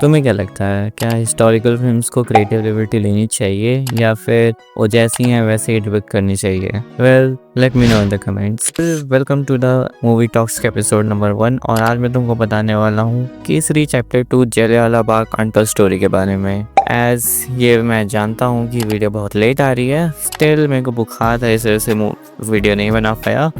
तुम्हें क्या लगता है, क्या हिस्टोरिकल फिल्म्स को क्रिएटिव लिबर्टी लेनी चाहिए या फिर वो जैसी हैं वैसे ही डिपिक्ट करनी चाहिए? Well, let me know in the comments. Welcome to the movie talks के एपिसोड नंबर 1 और आज मैं तुमको बताने वाला हूँ Kesari chapter 2 Jallianwala Bagh untold story के बारे में। एज ये मैं जानता हूँ कि वीडियो बहुत लेट आ रही है, स्टिल मेरे को बुखार था, इस वजह से वीडियो नहीं बना पाया।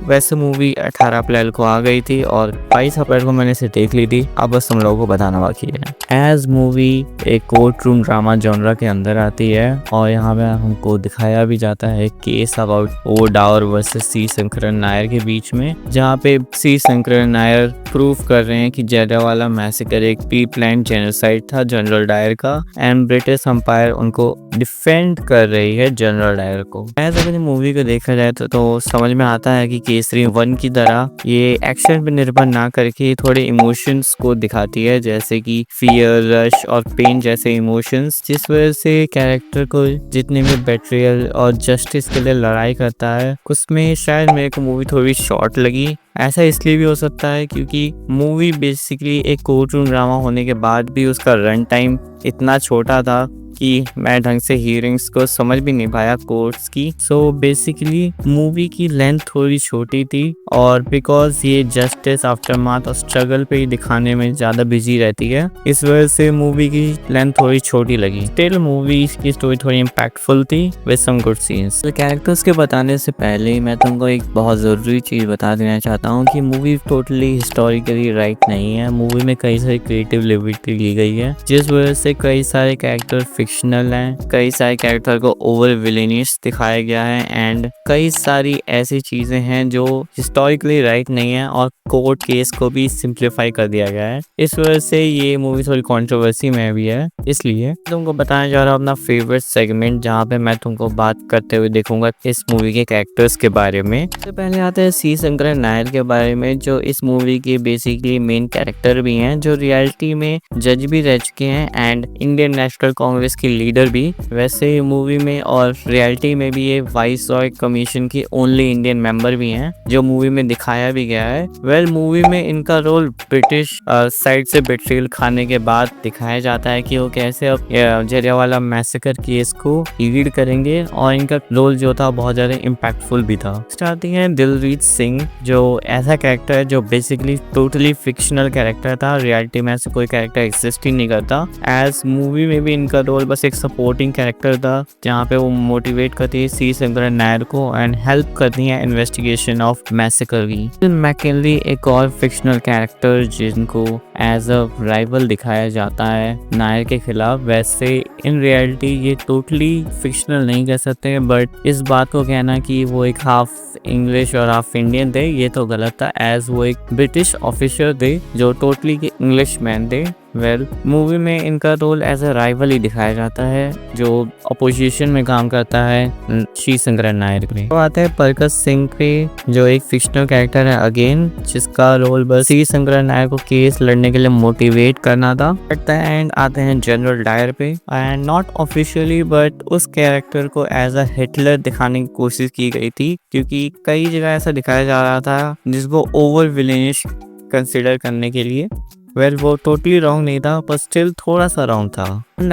वैसे मूवी 18 अप्रैल को आ गई थी और 22 अप्रैल को मैंने इसे देख ली थी। अब बस तुम लोगों को बताना बाकी है। एज मूवी एक कोर्ट रूम ड्रामा जॉनरा के अंदर आती है और यहाँ पे हमको दिखाया भी जाता है case about O Dawar versus C Shankaran Nair के बीच में, जहाँ पे सी शंकरन नायर प्रूव कर रहे हैं कि जलियांवाला मैसेकर एक प्री प्लान जेनोसाइड था जनरल डायर का, एंड ब्रिटिश एम्पायर उनको डिफेंड कर रही है जनरल डायर को। एज अगर मूवी को देखा जाए तो समझ में आता है कि केसरी 1 की तरह ये एक्शन पे निर्भर ना करके थोड़े इमोशंस को दिखाती है, जैसे कि फियर, रश और पेन जैसे इमोशंस, जिस वजह से कैरेक्टर को जितने भी बेट्रियल और जस्टिस के लिए लड़ाई करता है उसमें शायद मेरे को मूवी थोड़ी शॉर्ट लगी। ऐसा इसलिए भी हो सकता है क्योंकि मूवी बेसिकली एक कोर्ट रूम ड्रामा होने के बाद भी उसका रन टाइम इतना छोटा था कि मैं ढंग से हियरिंग्स को समझ भी नहीं पाया कोर्ट्स की। बेसिकली मूवी की लेंथ थोड़ी छोटी थी और बिकॉज ये जस्टिस आफ्टरमाथ और स्ट्रगल पे ही दिखाने में ज़्यादा बिजी रहती है, इस वजह से मूवी की लेंथ थोड़ी छोटी लगी। स्टिल मूवी की स्टोरी थोड़ी इम्पैक्टफुल थी with some good scenes. Characters के बताने से पहले मैं तुमको एक बहुत ज़रूरी चीज़ बता देना चाहता हूँ कि मूवी टोटली हिस्टोरिकली राइट नहीं है। मूवी में कई सारी क्रिएटिव लिबर्टी ली गई है, जिस वजह से कई सारे कैरेक्टर फिक्शनल हैं, कई सारे कैरेक्टर को ओवर विलेनियस दिखाया गया है एंड कई सारी ऐसी चीजें हैं जो हिस्टोरिकली राइट नहीं है और कोर्ट केस को भी सिंप्लीफाई कर दिया गया है। इस वजह से ये मूवी थोड़ी कंट्रोवर्सी में भी है। इसलिए तुमको बताने जा रहा हूँ अपना फेवरेट सेगमेंट, जहाँ पे मैं तुमको बात करते हुए देखूंगा इस मूवी के कैरेक्टर्स के बारे में। तो पहले आते हैं सी शंकरन नायर के बारे में, जो इस मूवी के बेसिकली मेन कैरेक्टर भी हैं, जो रियलिटी में जज भी रह चुके हैं एंड इंडियन नेशनल कांग्रेस की लीडर भी। वैसे मूवी में और रियलिटी में भी ये वाइसरॉय कमीशन की ओनली इंडियन मेंबर भी हैं, जो मूवी में दिखाया भी गया है। वेल, मूवी में इनका रोल ब्रिटिश साइड से बेट्रियल खाने के बाद दिखाया जाता है कि वो कैसे अब जलियांवाला मैसेकर केस को लीड करेंगे और इनका रोल जो था बहुत ज्यादा इम्पैक्टफुल भी था। स्टार्टिंग है दिलजीत सिंह, जो ऐसा कैरेक्टर है जो बेसिकली टोटली फिक्शनल कैरेक्टर था, रियलिटी में ऐसे कोई कैरेक्टर एग्जिस्ट ही नहीं करता। एज मूवी में भी इनका रोल बस एक सपोर्टिंग कैरेक्टर था, जहाँ पे वो मोटिवेट करती है सी शंकरन नायर को एंड हेल्प करती है इन्वेस्टिगेशन ऑफ मैसेकर की। मैकिनली एक और फिक्शनल कैरेक्टर जिनको एज अ राइवल दिखाया जाता है नायर के खिलाफ। वैसे इन रियलिटी ये टोटली फिक्शनल नहीं कह सकते, बट इस बात को कहना कि वो एक हाफ इंग्लिश और हाफ इंडियन थे ये तो गलत था, एज वो एक ब्रिटिश ऑफिसर थे जो टोटली इंग्लिश मैन थे। वेल, मूवी में इनका रोल एज अ राइवल ही दिखाया जाता है जो अपोजिशन में काम करता है सी शंकरन नायर के। तो आते हैं परकस सिंह पे, जो एक फिक्शनल कैरेक्टर है अगेन, जिसका रोल बस सी शंकरन नायर को केस लड़ने के लिए मोटिवेट करना था। एट द एंड आते हैं जनरल डायर पे, एंड नॉट ऑफिशियली बट उस कैरेक्टर को एज अ हिटलर दिखाने की कोशिश की गई थी, क्योंकि कई जगह ऐसा दिखाया जा रहा था जिसको ओवर विलेनिश कंसिडर करने के लिए। वेल, वो टोटली रॉन्ग नहीं था पर स्टिल थोड़ा सा रॉन्ग था।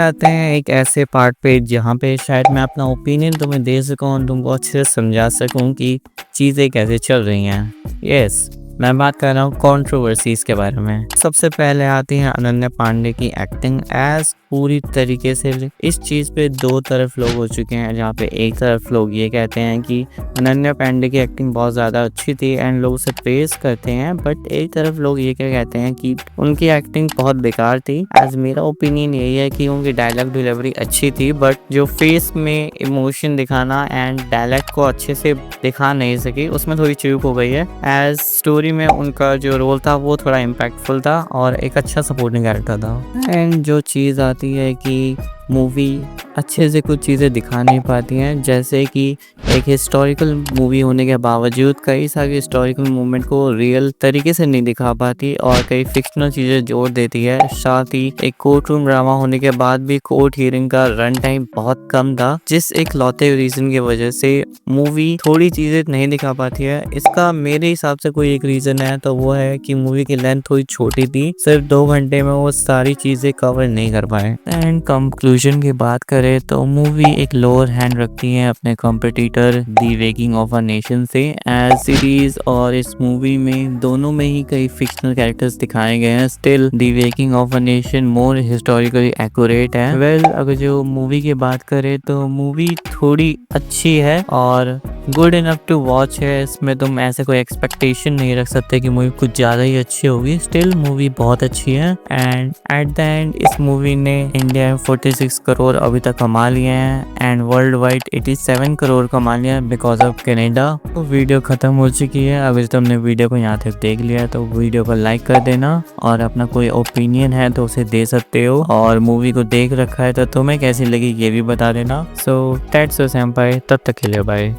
आते हैं एक ऐसे पार्ट पे जहाँ पे शायद मैं अपना ओपिनियन तुम्हें दे सकूँ, तुमको अच्छे से समझा सकूँ कि चीज़ें कैसे चल रही हैं। यस, मैं बात कर रहा हूँ कंट्रोवर्सीज के बारे में। सबसे पहले आती है अनन्या पांडे की एक्टिंग। एज पूरी तरीके से इस चीज़ पे दो तरफ लोग हो चुके हैं, जहाँ पे एक तरफ लोग ये कहते हैं कि अनन्या पांडे की एक्टिंग बहुत ज़्यादा अच्छी थी एंड लोग उसे प्रेज करते हैं, बट एक तरफ लोग ये क्या कहते हैं कि उनकी एक्टिंग बहुत बेकार थी। एज मेरा ओपिनियन यही है कि उनकी डायलॉग डिलीवरी अच्छी थी, बट जो फेस में इमोशन दिखाना एंड डायलॉग को अच्छे से दिखा नहीं सकी, उसमें थोड़ी चूक हो गई है। एज स्टोरी में उनका जो रोल था वो थोड़ा इम्पैक्टफुल था और एक अच्छा सपोर्टिंग कैरेक्टर था। एंड जो चीज़ आती है कि मूवी अच्छे से कुछ चीज़ें दिखा नहीं पाती हैं, जैसे कि एक हिस्टोरिकल मूवी होने के बावजूद कई सारी हिस्टोरिकल मूवमेंट को रियल तरीके से नहीं दिखा पाती और कई फिक्शनल चीज़ें जोड़ देती है। साथ ही एक कोर्ट रूम ड्रामा होने के बाद भी कोर्ट हियरिंग का रन टाइम बहुत कम था, जिस एक लौते रीज़न की वजह से मूवी थोड़ी चीज़ें नहीं दिखा पाती है। इसका मेरे हिसाब से कोई एक रीज़न है तो वो है कि मूवी की लेंथ थोड़ी छोटी थी, सिर्फ 2 घंटे में वो सारी चीज़ें कवर नहीं कर पाए। एंड कंक्लूजन की बात करें तो मूवी एक लोअर हैंड रखती है अपने competitor the waking of a nation से। एज सीरीज और इस मूवी में दोनों में ही कई फिक्शनल कैरेक्टर्स दिखाए गए हैं, still the waking of a nation more historically accurate है। वेल, अगर जो मूवी की बात करें तो मूवी थोड़ी अच्छी है और गुड इनफ टू वॉच है। इसमें तुम ऐसे कोई एक्सपेक्टेशन नहीं रख सकते कि मूवी कुछ ज़्यादा ही अच्छी होगी। स्टिल मूवी बहुत अच्छी है एंड एट द एंड इस मूवी ने इंडिया में 46 करोड़ अभी तक कमा लिए हैं एंड वर्ल्ड वाइड 87 करोड़ कमा लिया है बिकॉज ऑफ कनाडा। तो वीडियो खत्म हो चुकी है। अगर तुमने वीडियो को यहाँ तक देख लिया तो वीडियो को लाइक कर देना और अपना कोई ओपिनियन है तो उसे दे सकते हो, और मूवी को देख रखा है तो तुम्हें कैसी लगी ये भी बता देना। सो दैट्स सो सेम्पाई, तब तक के लिए बाय।